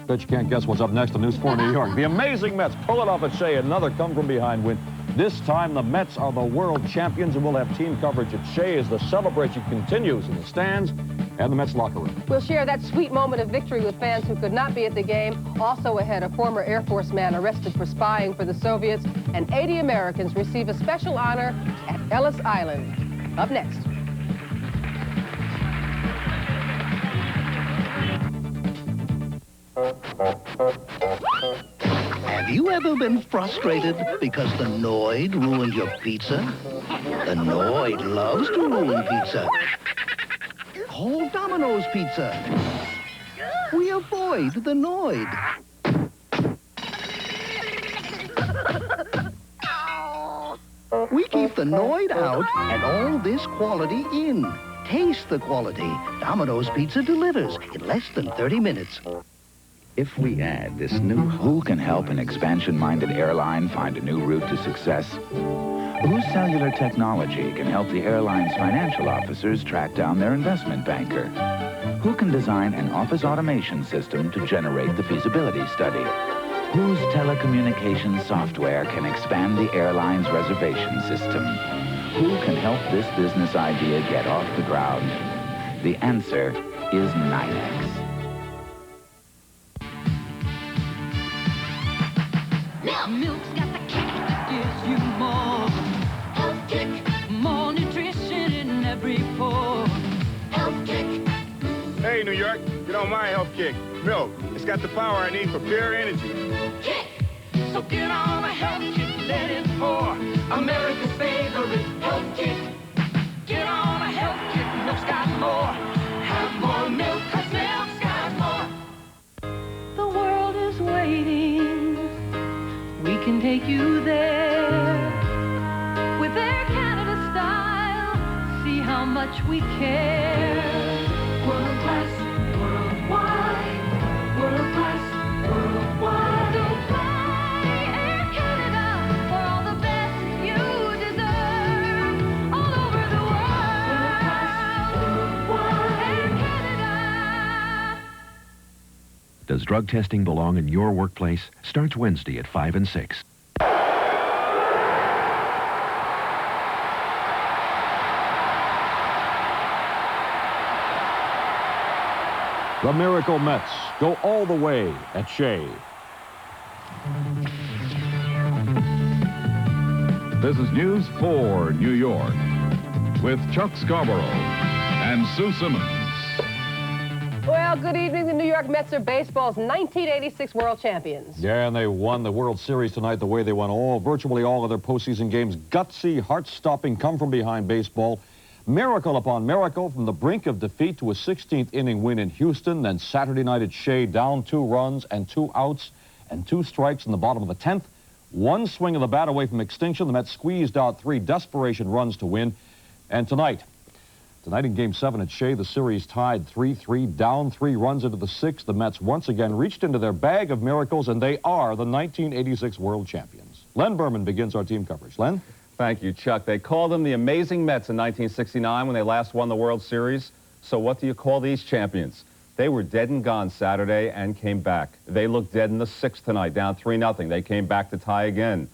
Bet you can't guess what's up next on News 4 New York. The amazing Mets pull it off at Shea. Another come-from-behind win. This time, the Mets are the world champions, and we'll have team coverage at Shea as the celebration continues in the stands and the Mets locker room. We'll share that sweet moment of victory with fans who could not be at the game. Also ahead, a former Air Force man arrested for spying for the Soviets, and 80 Americans receive a special honor at Ellis Island. Up next. Have you ever been frustrated because the Noid ruined your pizza? The Noid loves to ruin pizza. Call Domino's Pizza. We avoid the Noid. We keep the Noid out and all this quality in. Taste the quality. Domino's Pizza delivers in less than 30 minutes. If we add this new, who can help an expansion-minded airline find a new route to success? Whose cellular technology can help the airline's financial officers track down their investment banker? Who can design an office automation system to generate the feasibility study? Whose telecommunications software can expand the airline's reservation system? Who can help this business idea get off the ground? The answer is 9X. Milk's got the kick that gives you more. Health kick. More nutrition in every pore. Health kick. Hey, New York, get on my Health Kick. Milk. It's got the power I need for pure energy. Kick. So get on a Health Kick, let it pour. America's favorite Health Kick. Get on a Health Kick, milk's got more. Have more milk, 'cause milk's got more. The world is waiting. We can take you there with Air Canada style. See how much we care. World class, worldwide. World class, worldwide. So fly Air Canada for all the best you deserve. All over the world. World class, worldwide. Air Canada. Does drug testing belong in your workplace? Starts Wednesday at 5 and 6. The Miracle Mets go all the way at Shea. This is News 4 New York with Chuck Scarborough and Sue Simmons. Well, good evening. The New York Mets are baseball's 1986 world champions. Yeah, and they won the World Series tonight the way they won virtually all of their postseason games. Gutsy, heart-stopping, come-from-behind baseball. Miracle upon miracle, from the brink of defeat to a 16th inning win in Houston. Then Saturday night at Shea, down 2 runs and 2 outs and 2 strikes in the bottom of the 10th. One swing of the bat away from extinction. The Mets squeezed out 3 desperation runs to win. And tonight in Game 7 at Shea, the series tied 3-3, down 3 runs into the 6th. The Mets once again reached into their bag of miracles, and they are the 1986 world champions. Len Berman begins our team coverage. Len? Thank you, Chuck. They called them the Amazing Mets in 1969 when they last won the World Series. So what do you call these champions? They were dead and gone Saturday and came back. They looked dead in the 6th tonight, down 3-0. They came back to tie again.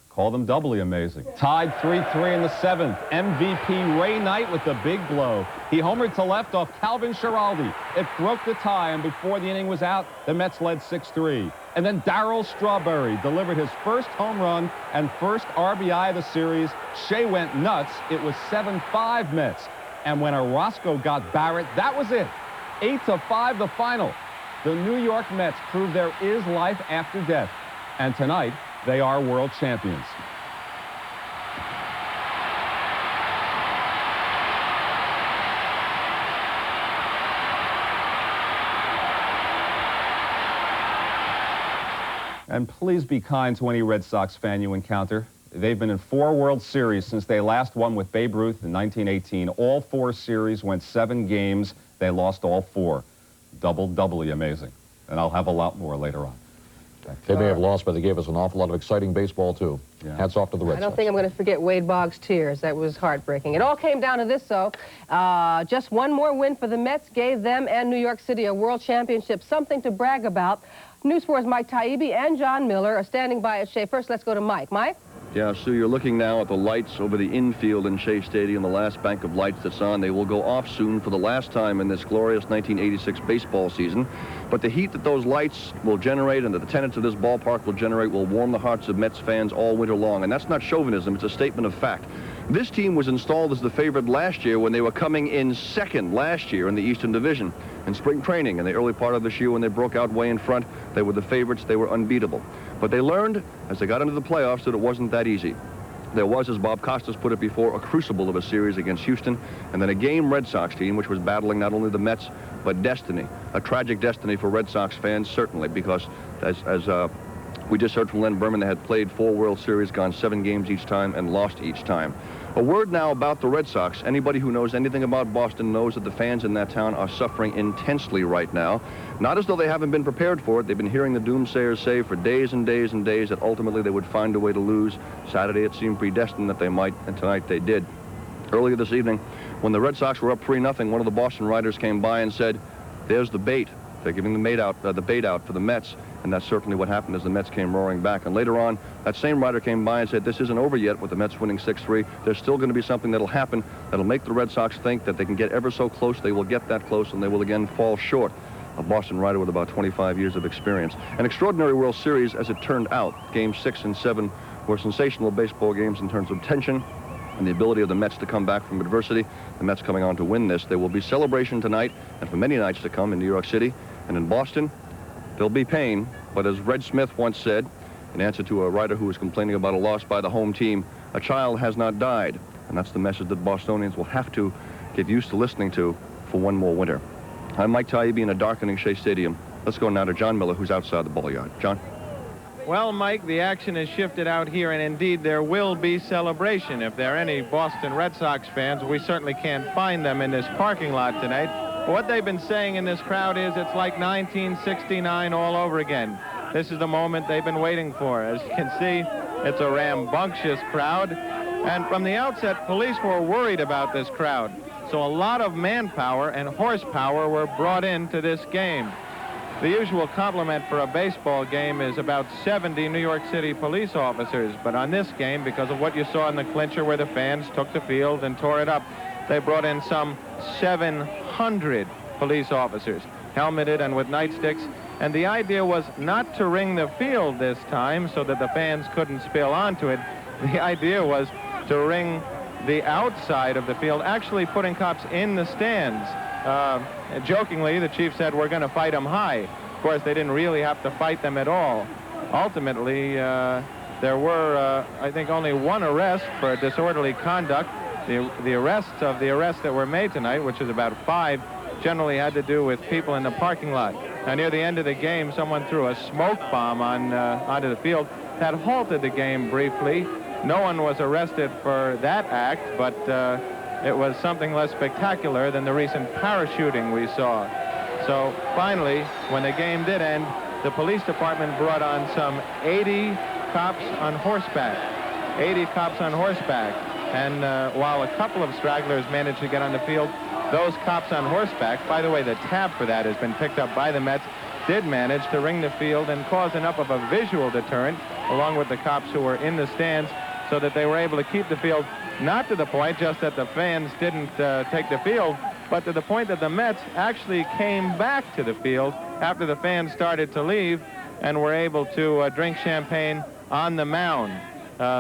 Call them doubly amazing. Tied 3-3 in the 7th. MVP Ray Knight with the big blow. He homered to left off Calvin Schiraldi. It broke the tie, and before the inning was out, the Mets led 6-3. And then Darryl Strawberry delivered his first home run and first RBI of the series. Shea went nuts. It was 7-5 Mets. And when Orozco got Barrett, that was it. 8-5 the final. The New York Mets proved there is life after death. And tonight, they are world champions. And please be kind to any Red Sox fan you encounter. They've been in 4 World Series since they last won with Babe Ruth in 1918. All 4 series went 7 games. They lost all 4. Doubly amazing. And I'll have a lot more later on. They may have lost, but they gave us an awful lot of exciting baseball, too. Yeah. Hats off to the Red Sox. I don't think I'm going to forget Wade Boggs' tears. That was heartbreaking. It all came down to this, though. Just one more win for the Mets gave them and New York City a world championship, something to brag about. News 4's Mike Taibbi and John Miller are standing by at Shea. First, let's go to Mike. Mike? Yeah, Sue, you're looking now at the lights over the infield in Shea Stadium, the last bank of lights that's on. They will go off soon for the last time in this glorious 1986 baseball season. But the heat that those lights will generate and that the tenants of this ballpark will generate will warm the hearts of Mets fans all winter long. And that's not chauvinism, it's a statement of fact. This team was installed as the favorite last year when they were coming in second last year in the Eastern Division. In spring training, in the early part of this year when they broke out way in front, they were the favorites, they were unbeatable. But they learned, as they got into the playoffs, that it wasn't that easy. There was, as Bob Costas put it before, a crucible of a series against Houston, and then a game Red Sox team, which was battling not only the Mets, but destiny. A tragic destiny for Red Sox fans, certainly, because as we just heard from Len Berman, they had played 4 World Series, gone 7 games each time, and lost each time. A word now about the Red Sox. Anybody who knows anything about Boston knows that the fans in that town are suffering intensely right now. Not as though they haven't been prepared for it. They've been hearing the doomsayers say for days and days and days that ultimately they would find a way to lose. Saturday it seemed predestined that they might, and tonight they did. Earlier this evening, when the Red Sox were up 3-0, one of the Boston writers came by and said, "There's the bait. They're giving the bait out for the Mets." And that's certainly what happened as the Mets came roaring back. And later on, that same writer came by and said, this isn't over yet with the Mets winning 6-3. There's still going to be something that'll happen that'll make the Red Sox think that they can get ever so close. They will get that close, and they will again fall short. A Boston writer with about 25 years of experience. An extraordinary World Series, as it turned out. Games 6 and 7 were sensational baseball games in terms of tension and the ability of the Mets to come back from adversity. The Mets coming on to win this. There will be celebration tonight and for many nights to come in New York City. And in Boston, there'll be pain, but as Red Smith once said, in answer to a writer who was complaining about a loss by the home team, a child has not died. And that's the message that Bostonians will have to get used to listening to for one more winter. I'm Mike Taibbi in a darkening Shea Stadium. Let's go now to John Miller, who's outside the ball yard. John? Well, Mike, the action has shifted out here, and indeed there will be celebration. If there are any Boston Red Sox fans, we certainly can't find them in this parking lot tonight. What they've been saying in this crowd is it's like 1969 all over again. This is the moment they've been waiting for. As you can see, it's a rambunctious crowd. And from the outset, police were worried about this crowd. So a lot of manpower and horsepower were brought into this game. The usual complement for a baseball game is about 70 New York City police officers. But on this game, because of what you saw in the clincher where the fans took the field and tore it up, they brought in some 700 police officers, helmeted and with nightsticks. And the idea was not to ring the field this time so that the fans couldn't spill onto it. The idea was to ring the outside of the field, actually putting cops in the stands. Jokingly, the chief said, we're going to fight them high. Of course, they didn't really have to fight them at all. Ultimately, there were, I think, only 1 arrest for disorderly conduct. The arrests that were made tonight, which is about 5, generally had to do with people in the parking lot. Now, near the end of the game, someone threw a smoke bomb onto the field. That halted the game briefly. No one was arrested for that act, but it was something less spectacular than the recent parachuting we saw. So finally, when the game did end, the police department brought on some 80 cops on horseback. 80 cops on horseback. And while a couple of stragglers managed to get on the field, those cops on horseback, by the way, the tab for that has been picked up by the Mets, did manage to ring the field and cause enough of a visual deterrent, along with the cops who were in the stands, so that they were able to keep the field, not to the point just that the fans didn't take the field, but to the point that the Mets actually came back to the field after the fans started to leave and were able to drink champagne on the mound.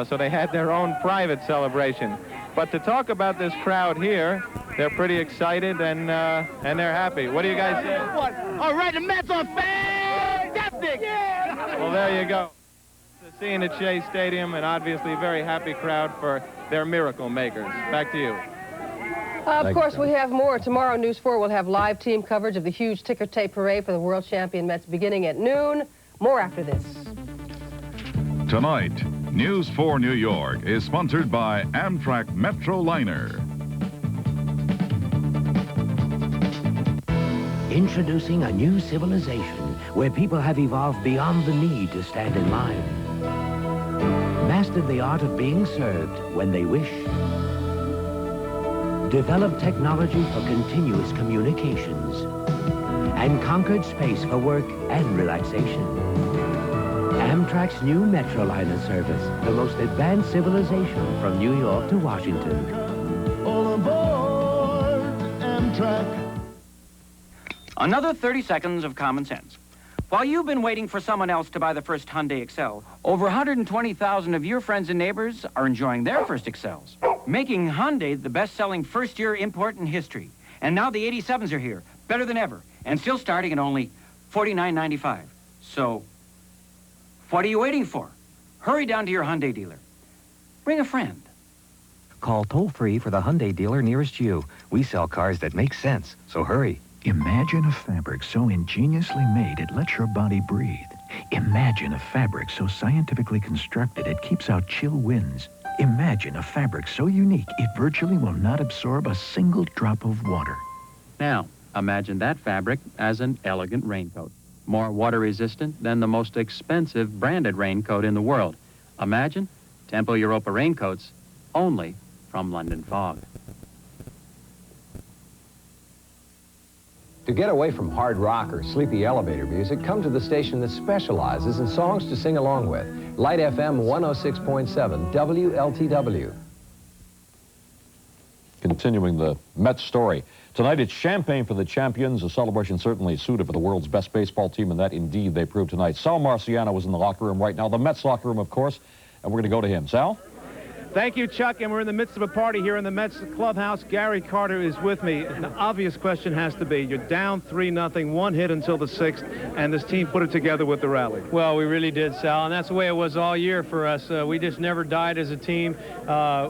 So they had their own private celebration. But to talk about this crowd here, they're pretty excited and they're happy. What do you guys say? What? All right, the Mets are fantastic! Yeah! Well, there you go. The scene at Shea Stadium, and obviously a very happy crowd for their miracle makers. Back to you. Of course, we have more. Tomorrow, News 4 will have live team coverage of the huge ticker tape parade for the world champion Mets beginning at noon. More after this. Tonight, News 4 New York is sponsored by Amtrak Metro Liner. Introducing a new civilization where people have evolved beyond the need to stand in line. Mastered the art of being served when they wish. Developed technology for continuous communications. And conquered space for work and relaxation. Amtrak's new Metroliner service, the most advanced civilization from New York to Washington. All aboard Amtrak. Another 30 seconds of common sense. While you've been waiting for someone else to buy the first Hyundai Excel, over 120,000 of your friends and neighbors are enjoying their first Excels, making Hyundai the best-selling first-year import in history. And now the 87s are here, better than ever, and still starting at only $49.95. So, what are you waiting for? Hurry down to your Hyundai dealer. Bring a friend. Call toll-free for the Hyundai dealer nearest you. We sell cars that make sense, so hurry. Imagine a fabric so ingeniously made it lets your body breathe. Imagine a fabric so scientifically constructed it keeps out chill winds. Imagine a fabric so unique it virtually will not absorb a single drop of water. Now, imagine that fabric as an elegant raincoat. More water-resistant than the most expensive branded raincoat in the world. Imagine Tempo Europa raincoats only from London Fog. To get away from hard rock or sleepy elevator music, come to the station that specializes in songs to sing along with. Light FM 106.7 WLTW. Continuing the Mets story. Tonight it's champagne for the champions, a celebration certainly suited for the world's best baseball team, and that indeed they proved tonight. Sal Marciano is in the locker room right now, the Mets locker room, of course, and we're going to go to him. Sal? Thank you, Chuck, and we're in the midst of a party here in the Mets clubhouse. Gary Carter is with me. The obvious question has to be, you're down 3-0, one hit until the 6th, and this team put it together with the rally. Well, we really did, Sal, and that's the way it was all year for us. We just never died as a team.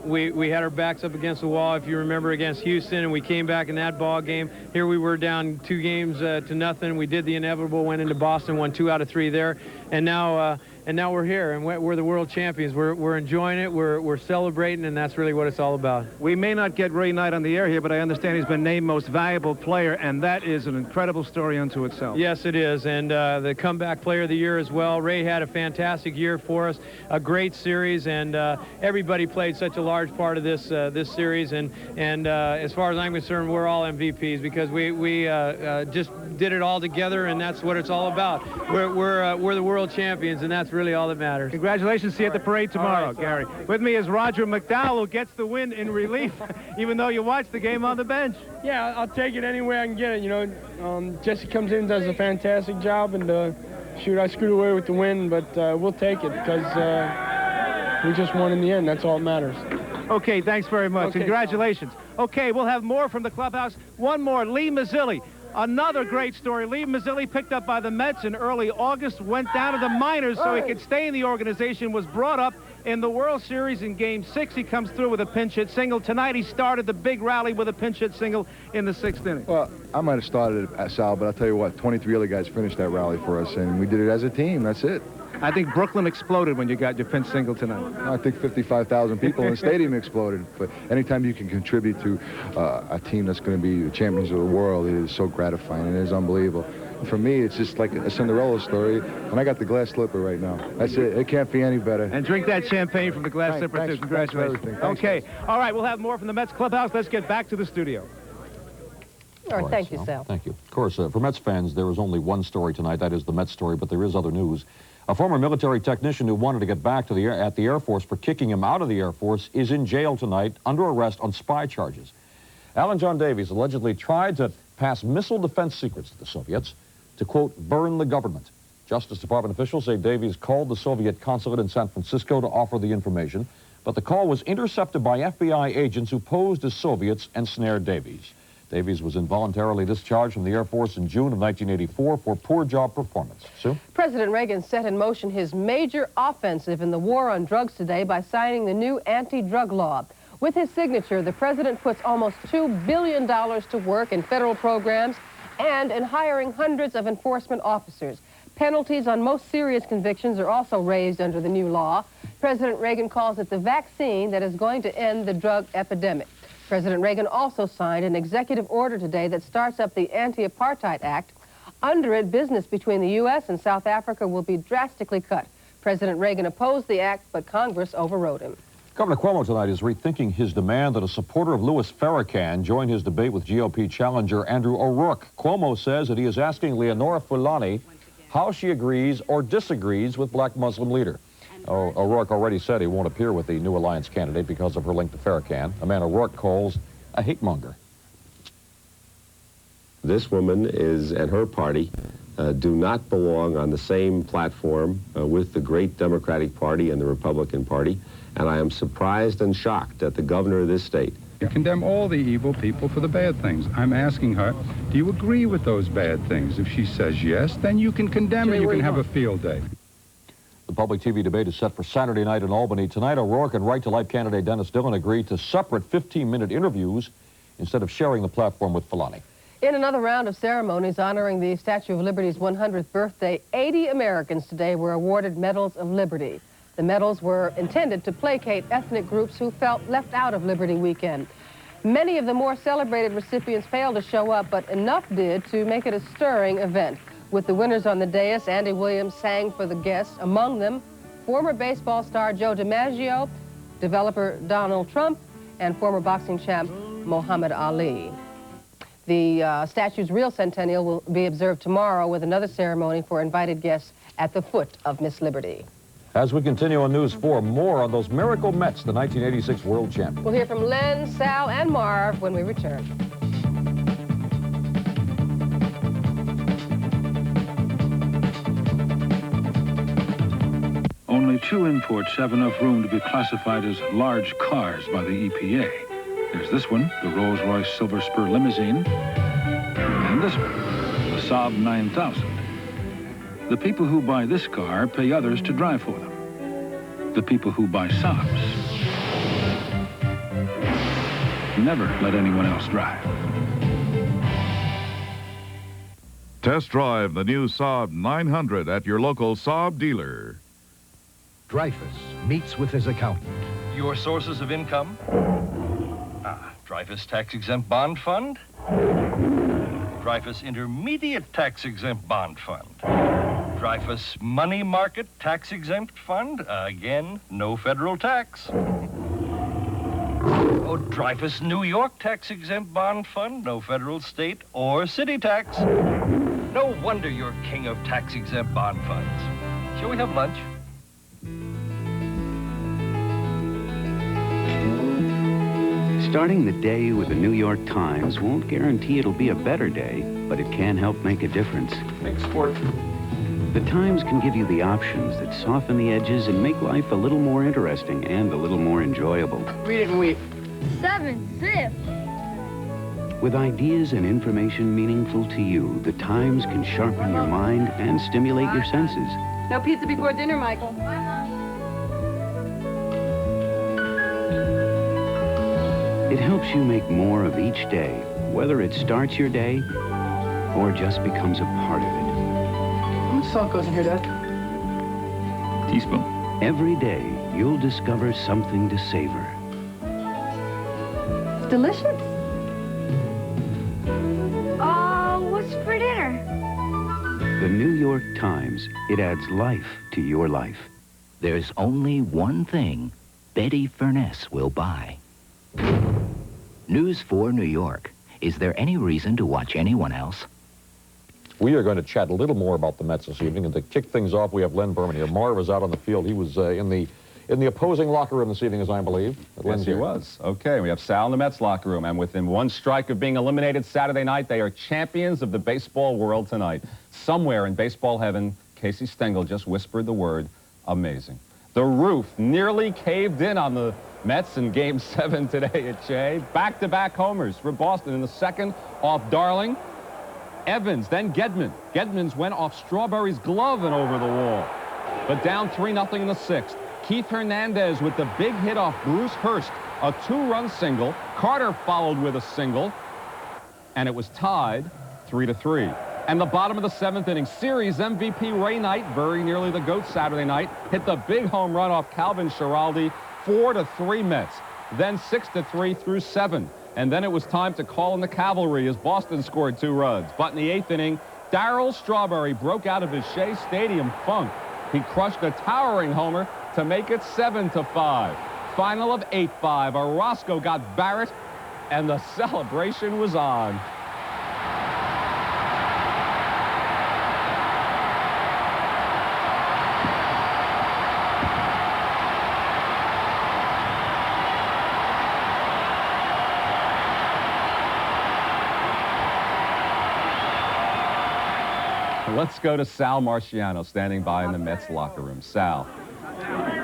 We had our backs up against the wall, if you remember, against Houston, and we came back in that ball game. Here we were down 2 games to nothing. We did the inevitable, went into Boston, won 2 out of 3 there, and now we're here, and we're the world champions. We're enjoying it, we're celebrating, and that's really what it's all about. We may not get Ray Knight on the air here, but I understand he's been named most valuable player, and that is an incredible story unto itself. Yes, it is, and the comeback player of the year as well. Ray had a fantastic year for us, a great series, and everybody played such a large part of this series, and as far as I'm concerned, we're all MVPs because we just did it all together, and that's what it's all about. We're the world champions, and that's really all that matters. Congratulations. See you at the parade tomorrow, Gary. With me is Roger McDowell, who gets the win in relief, even though you watched the game on the bench. Yeah, I'll take it any way I can get it. You know, Jesse comes in, does a fantastic job, and shoot, I screwed away with the win, but we'll take it because we just won in the end. That's all that matters. Okay, thanks very much. Okay. Congratulations. Okay, we'll have more from the clubhouse. One more, Lee Mazzilli. Another great story. Lee Mazzilli, picked up by the Mets in early August, went down to the minors so he could stay in the organization, was brought up in the World Series in Game 6. He comes through with a pinch hit single. Tonight he started the big rally with a pinch hit single in the 6th inning. Well, I might have started it, Sal, but I'll tell you what, 23 other guys finished that rally for us, and we did it as a team. That's it. I think Brooklyn exploded when you got your pinch single tonight. I think 55,000 people in the stadium exploded. But anytime you can contribute to a team that's going to be the champions of the world, it is so gratifying. It is unbelievable. And for me, it's just like a Cinderella story, and I got the glass slipper right now. That's it. It can't be any better. And drink that champagne from the glass slipper, too. Congratulations. Okay. All right, we'll have more from the Mets clubhouse. Let's get back to the studio. All right, thank you, Sal. Thank you. Of course, for Mets fans, there is only one story tonight. That is the Mets story, but there is other news. A former military technician who wanted to get back to at the Air Force for kicking him out of the Air Force is in jail tonight under arrest on spy charges. Alan John Davies allegedly tried to pass missile defense secrets to the Soviets to, quote, burn the government. Justice Department officials say Davies called the Soviet consulate in San Francisco to offer the information, but the call was intercepted by FBI agents who posed as Soviets and snared Davies. Davies was involuntarily discharged from the Air Force in June of 1984 for poor job performance. Sue? President Reagan set in motion his major offensive in the war on drugs today by signing the new anti-drug law. With his signature, the president puts almost $2 billion to work in federal programs and in hiring hundreds of enforcement officers. Penalties on most serious convictions are also raised under the new law. President Reagan calls it the vaccine that is going to end the drug epidemic. President Reagan also signed an executive order today that starts up the Anti-Apartheid Act. Under it, business between the U.S. and South Africa will be drastically cut. President Reagan opposed the act, but Congress overrode him. Governor Cuomo tonight is rethinking his demand that a supporter of Louis Farrakhan join his debate with GOP challenger Andrew O'Rourke. Cuomo says that he is asking Leonora Fulani how she agrees or disagrees with black Muslim leader. O'Rourke already said he won't appear with the new alliance candidate because of her link to Farrakhan, a man O'Rourke calls a hate-monger. This woman and her party do not belong on the same platform with the great Democratic Party and the Republican Party, and I am surprised and shocked that the governor of this state. You condemn all the evil people for the bad things. I'm asking her, do you agree with those bad things? If she says yes, then you can condemn it. You can have a field day. The public TV debate is set for Saturday night in Albany. Tonight, O'Rourke and Right to Life candidate Dennis Dillon agreed to separate 15-minute interviews instead of sharing the platform with Fulani. In another round of ceremonies honoring the Statue of Liberty's 100th birthday, 80 Americans today were awarded Medals of Liberty. The medals were intended to placate ethnic groups who felt left out of Liberty Weekend. Many of the more celebrated recipients failed to show up, but enough did to make it a stirring event. With the winners on the dais, Andy Williams sang for the guests, among them former baseball star Joe DiMaggio, developer Donald Trump, and former boxing champ Muhammad Ali. The statue's real centennial will be observed tomorrow with another ceremony for invited guests at the foot of Miss Liberty. As we continue on News 4, more on those miracle Mets, the 1986 world champions. We'll hear from Len, Sal, and Marv when we return. Only 2 imports have enough room to be classified as large cars by the EPA. There's this one, the Rolls-Royce Silver Spur limousine, and this one, the Saab 9000. The people who buy this car pay others to drive for them. The people who buy Saabs never let anyone else drive. Test drive the new Saab 900 at your local Saab dealer. Dreyfus meets with his accountant. Your sources of income? Dreyfus Tax-Exempt Bond Fund? Dreyfus Intermediate Tax-Exempt Bond Fund? Dreyfus Money Market Tax-Exempt Fund? Again, no federal tax. Oh, Dreyfus New York Tax-Exempt Bond Fund? No federal, state, or city tax. No wonder you're king of tax-exempt bond funds. Shall we have lunch? Starting the day with the New York Times won't guarantee it'll be a better day, but it can help make a difference. Big sport. The Times can give you the options that soften the edges and make life a little more interesting and a little more enjoyable. Read it and weep. 7 zip. With ideas and information meaningful to you, the Times can sharpen your mind and stimulate your senses. No pizza before dinner, Michael. It helps you make more of each day, whether it starts your day or just becomes a part of it. How much salt goes in here, Dad? Teaspoon. Every day, you'll discover something to savor. It's delicious. What's for dinner? The New York Times. It adds life to your life. There's only one thing Betty Furness will buy. News 4 New York. Is there any reason to watch anyone else? We are going to chat a little more about the Mets this evening, and to kick things off, we have Len Berman here. Marv is out on the field. He was in the opposing locker room this evening, as I believe. Yes, he was. Okay, we have Sal in the Mets locker room, and within one strike of being eliminated Saturday night, they are champions of the baseball world tonight. Somewhere in baseball heaven, Casey Stengel just whispered the word, amazing. The roof nearly caved in on the Mets in Game 7 today at Shea. Back-to-back homers for Boston in the second off Darling. Evans, then Gedman. Gedman's went off Strawberry's glove and over the wall. But down 3-0 in the sixth. Keith Hernandez with the big hit off Bruce Hurst. A 2-run single. Carter followed with a single. And it was tied 3-3. And the bottom of the seventh inning, series MVP Ray Knight, very nearly the GOAT Saturday night, hit the big home run off Calvin Schiraldi. 4-3 Mets. then 6-3 through 7. And then it was time to call in the cavalry as Boston scored 2 runs. But in the 8th inning, Darryl Strawberry broke out of his Shea Stadium funk. He crushed a towering homer to make it 7-5. Final of 8-5. Orozco got Barrett, and the celebration was on. Let's go to Sal Marciano standing by in the Mets locker room. Sal.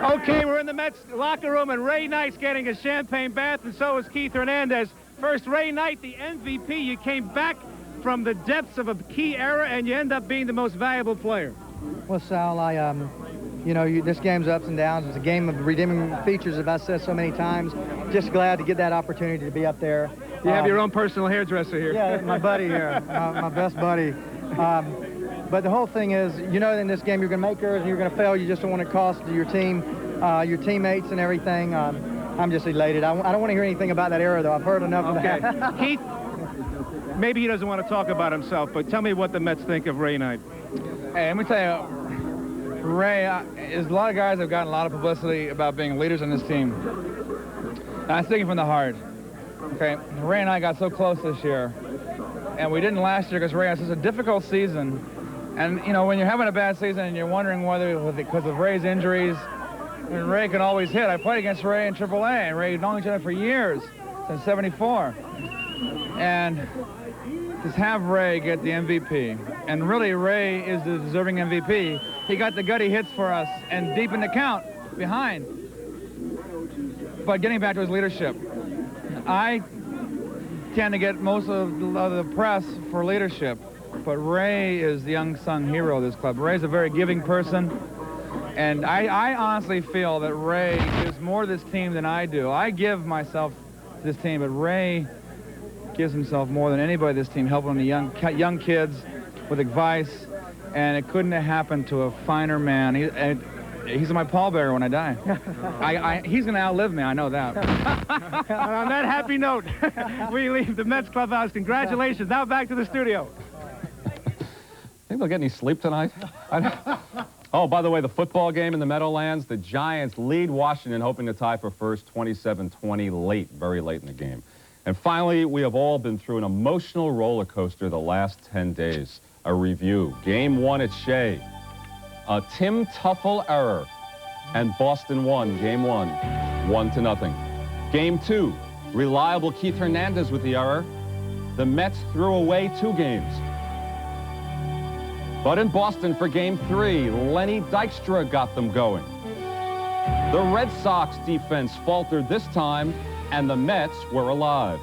Okay, we're in the Mets locker room, and Ray Knight's getting a champagne bath, and so is Keith Hernandez. First, Ray Knight, the MVP. You came back from the depths of a key era, and you end up being the most valuable player. Well, Sal, this game's ups and downs. It's a game of redeeming features, as I've said so many times. Just glad to get that opportunity to be up there. You have your own personal hairdresser here. Yeah, my buddy here, my best buddy. But the whole thing is, in this game you're going to make errors and you're going to fail. You just don't want to cost your team, your teammates and everything. I'm just elated. I don't want to hear anything about that error, though. I've heard enough of that. Keith, maybe he doesn't want to talk about himself, but tell me what the Mets think of Ray Knight. Hey, let me tell you, Ray, there's a lot of guys that have gotten a lot of publicity about being leaders on this team. And I'm speaking from the heart. Okay, Ray and I got so close this year, and we didn't last year because Ray had such a difficult season. And, when you're having a bad season and you're wondering whether because of Ray's injuries, and Ray can always hit. I played against Ray in AAA, and Ray had known each other for years, since '74. And just have Ray get the MVP. And really, Ray is the deserving MVP. He got the gutty hits for us and deep in the count behind. But getting back to his leadership, I tend to get most of the press for leadership. But Ray is the unsung hero of this club. Ray's a very giving person, and I honestly feel that Ray gives more to this team than I do. I give myself to this team, but Ray gives himself more than anybody in this team, helping the young kids with advice, and it couldn't have happened to a finer man. He's my pallbearer when I die. He's going to outlive me, I know that. On that happy note, we leave the Mets clubhouse. Congratulations. Now back to the studio. Think they'll get any sleep tonight? Oh, by the way, the football game in the Meadowlands, the Giants lead Washington, hoping to tie for first, 27-20, late, very late in the game. And finally, we have all been through an emotional roller coaster the last 10 days. A review. Game 1 at Shea. A Tim Tuffle error. And Boston won Game 1, 1-0. Game 2, reliable Keith Hernandez with the error. The Mets threw away 2 games. But in Boston for Game 3, Lenny Dykstra got them going. The Red Sox defense faltered this time, and the Mets were alive.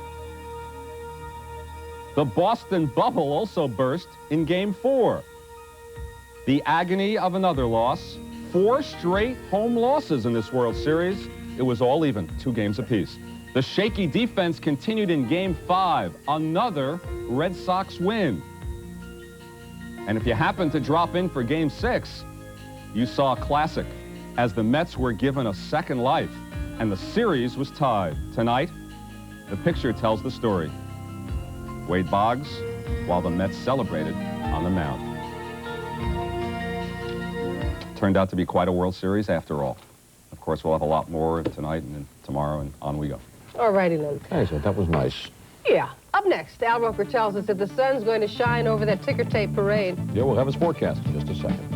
The Boston bubble also burst in Game 4. The agony of another loss, 4 straight home losses in this World Series. It was all even, 2 games apiece. The shaky defense continued in Game 5, another Red Sox win. And if you happened to drop in for Game 6, you saw a classic, as the Mets were given a second life, and the series was tied. Tonight, the picture tells the story. Wade Boggs, while the Mets celebrated on the mound. Turned out to be quite a World Series after all. Of course, we'll have a lot more tonight and tomorrow, and on we go. All righty, then. Hey, so that was nice. Yeah. Up next, Al Roker tells us that the sun's going to shine over that ticker tape parade. Yeah, we'll have his forecast in just a second.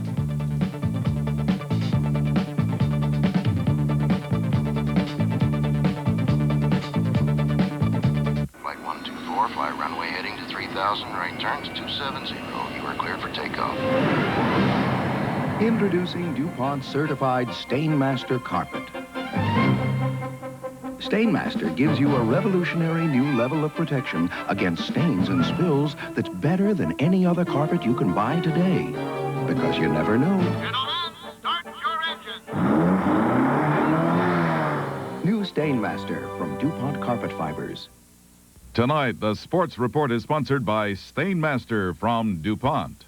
Flight 124, fly runway heading to 3000, right turn to 270. You are cleared for takeoff. Introducing DuPont Certified Stainmaster Carpet. Stainmaster gives you a revolutionary new level of protection against stains and spills that's better than any other carpet you can buy today. Because you never know. Gentlemen, start your engine. New Stainmaster from DuPont Carpet Fibers. Tonight, the sports report is sponsored by Stainmaster from DuPont.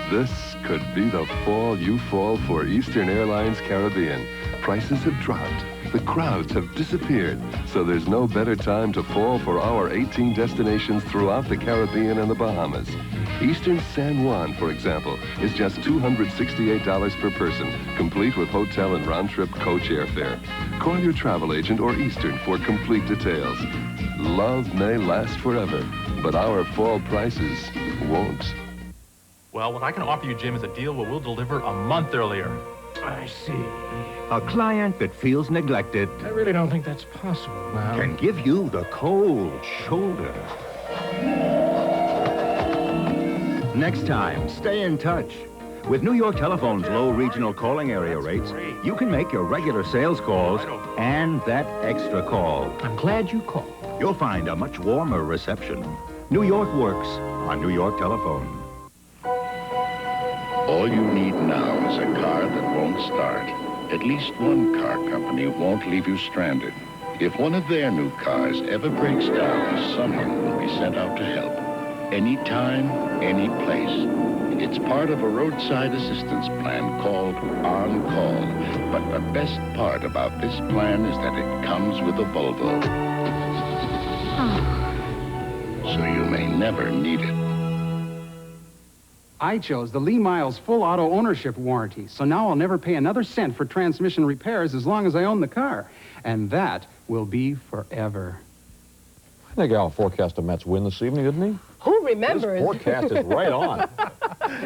This could be the fall you fall for Eastern Airlines Caribbean. Prices have dropped. The crowds have disappeared. So there's no better time to fall for our 18 destinations throughout the Caribbean and the Bahamas. Eastern San Juan, for example, is just $268 per person, complete with hotel and round-trip coach airfare. Call your travel agent or Eastern for complete details. Love may last forever, but our fall prices won't. Well, what I can offer you, Jim, is a deal where we'll deliver a month earlier. I see. A client that feels neglected I really don't think that's possible. can give you the cold shoulder. Next time, stay in touch. With New York Telephone's low regional calling area rates, you can make your regular sales calls and that extra call. I'm glad you called. You'll find a much warmer reception. New York works on New York Telephone. All you need now is a car that won't start. At least one car company won't leave you stranded. If one of their new cars ever breaks down, someone will be sent out to help. Anytime, any place. It's part of a roadside assistance plan called On Call. But the best part about this plan is that it comes with a Volvo. So you may never need it. I chose the Lee Miles full auto ownership warranty, so now I'll never pay another cent for transmission repairs as long as I own the car. And that will be forever. I think Al forecast the Mets win this evening, didn't he? Who remembers? His forecast is right on.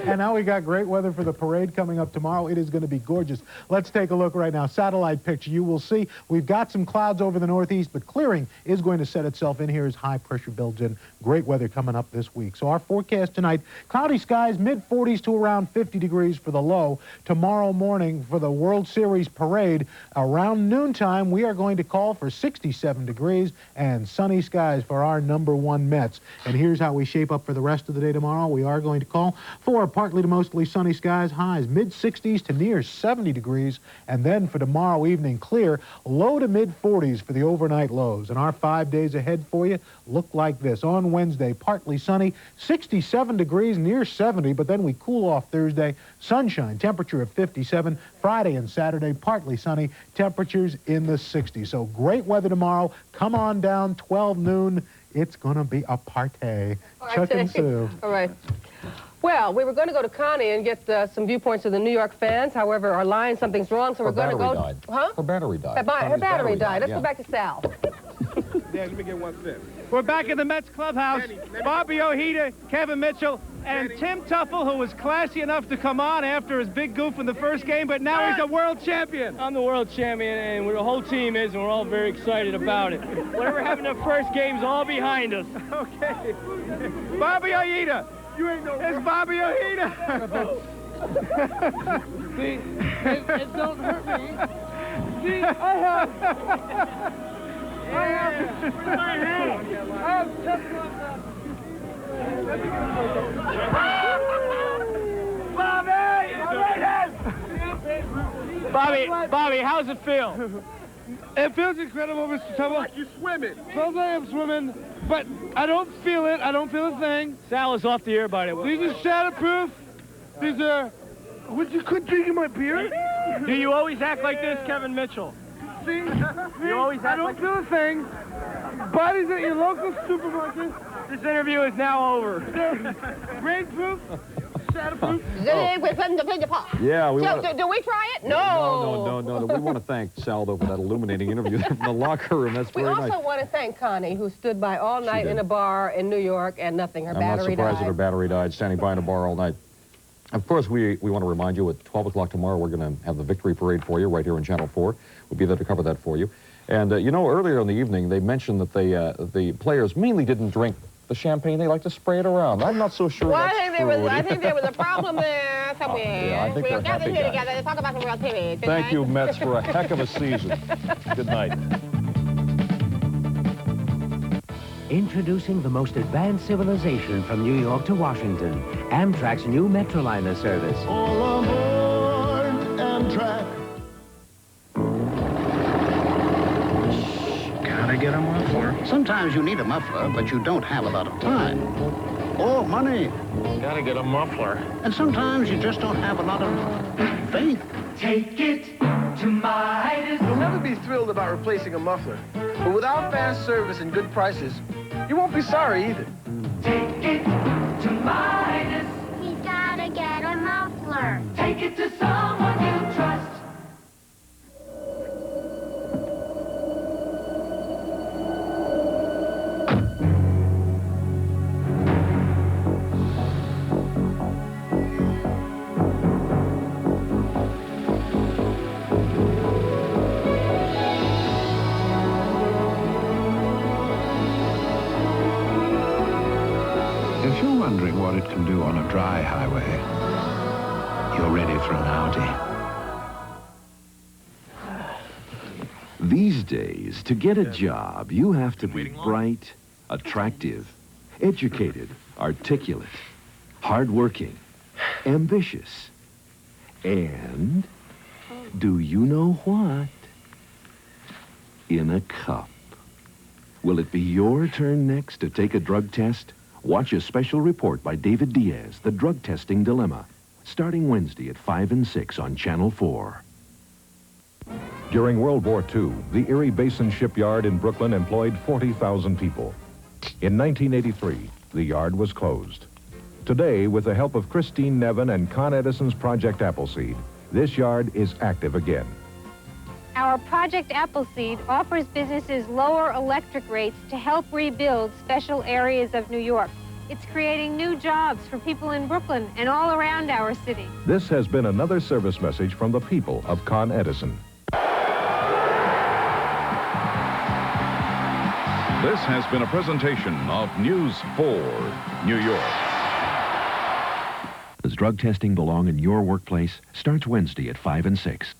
And now we got great weather for the parade coming up tomorrow. It is going to be gorgeous. Let's take a look right now. Satellite picture. You will see we've got some clouds over the northeast, but clearing is going to set itself in here as high pressure builds in. Great weather coming up this week. So our forecast tonight, cloudy skies, mid-40s to around 50 degrees for the low. Tomorrow morning for the World Series parade, around noontime, we are going to call for 67 degrees and sunny skies for our #1 Mets. And here's how we shape up for the rest of the day tomorrow. We are going to call for partly to mostly sunny skies, highs mid-60s to near 70 degrees. And then for tomorrow evening, clear, low to mid-40s for the overnight lows. And our 5 days ahead for you look like this. On Wednesday, partly sunny, 67 degrees, near 70, but then we cool off Thursday. Sunshine, temperature of 57. Friday and Saturday, partly sunny, temperatures in the 60s. So great weather tomorrow. Come on down, 12 noon. It's going to be a party. Chuck and Sue. All right. Well, we were going to go to Connie and get some viewpoints of the New York fans. However, our line, something's wrong, so we're going to go... Died. Huh? Her battery died. Her battery died. Let's yeah. go back to Sal. Yeah, let me get one sip. We're back in the Mets clubhouse. Bobby Ojeda, Kevin Mitchell, and Tim Tuffle, who was classy enough to come on after his big goof in the first game, but now he's a world champion. I'm the world champion, and the whole team is, and we're all very excited about it. Whatever happened to first game's all behind us. Okay. Bobby Ojeda. You ain't no... It's Bobby Ojeda. See, it don't hurt me. See, I have. Bobby, how's it feel? It feels incredible, Mr. Tuffle. Like you're swimming. Feels like I'm swimming, but I don't feel it. I don't feel a thing. Sal is off the air, by the way. These are shatterproof. These are... Would you quit drinking my beer? Do you always act like this, Kevin Mitchell? See? You always act I don't feel a thing. Bodies at your local supermarket. This interview is now over. Rainproof. Shatterproof. Yeah, we want to... Do we try it? No. No. We want to thank Sal, though, for that illuminating interview from the locker room. That's very nice. We also want to thank Connie, who stood by all night in a bar in New York and nothing. Her battery died. I'm not surprised that her battery died, standing by in a bar all night. Of course, we want to remind you at 12 o'clock tomorrow, we're going to have the victory parade for you right here in Channel 4. We'll be there to cover that for you. And, you know, earlier in the evening, they mentioned that the players mainly didn't drink the champagne. They like to spray it around. I'm not so sure that's true. I think there was a problem there somewhere. Yeah, I think we they're were gathered happy here guys. together to talk about the World Series. Thank you, Mets, for a heck of a season. Good night. Introducing the most advanced civilization from New York to Washington, Amtrak's new Metroliner service. All aboard Amtrak. Gotta get a muffler. Sometimes you need a muffler, but you don't have a lot of time. Oh, money. Gotta get a muffler. And sometimes you just don't have a lot of faith. Take it to Midas. You'll never be thrilled about replacing a muffler. But without fast service and good prices, you won't be sorry either. Take it to Midas. He's gotta get a muffler. Take it to someone you trust. If you're wondering what it can do on a dry highway, you're ready for an Audi. These days, to get a job, you have to be bright, attractive, educated, articulate, hardworking, ambitious, and, do you know what? In a cup. Will it be your turn next to take a drug test? Watch a special report by David Diaz, The Drug Testing Dilemma, starting Wednesday at 5 and 6 on Channel 4. During World War II, the Erie Basin Shipyard in Brooklyn employed 40,000 people. In 1983, the yard was closed. Today, with the help of Christine Nevin and Con Edison's Project Appleseed, this yard is active again. Our Project Appleseed offers businesses lower electric rates to help rebuild special areas of New York. It's creating new jobs for people in Brooklyn and all around our city. This has been another service message from the people of Con Edison. This has been a presentation of News 4 New York. Does drug testing belong in your workplace? Starts Wednesday at 5 and 6.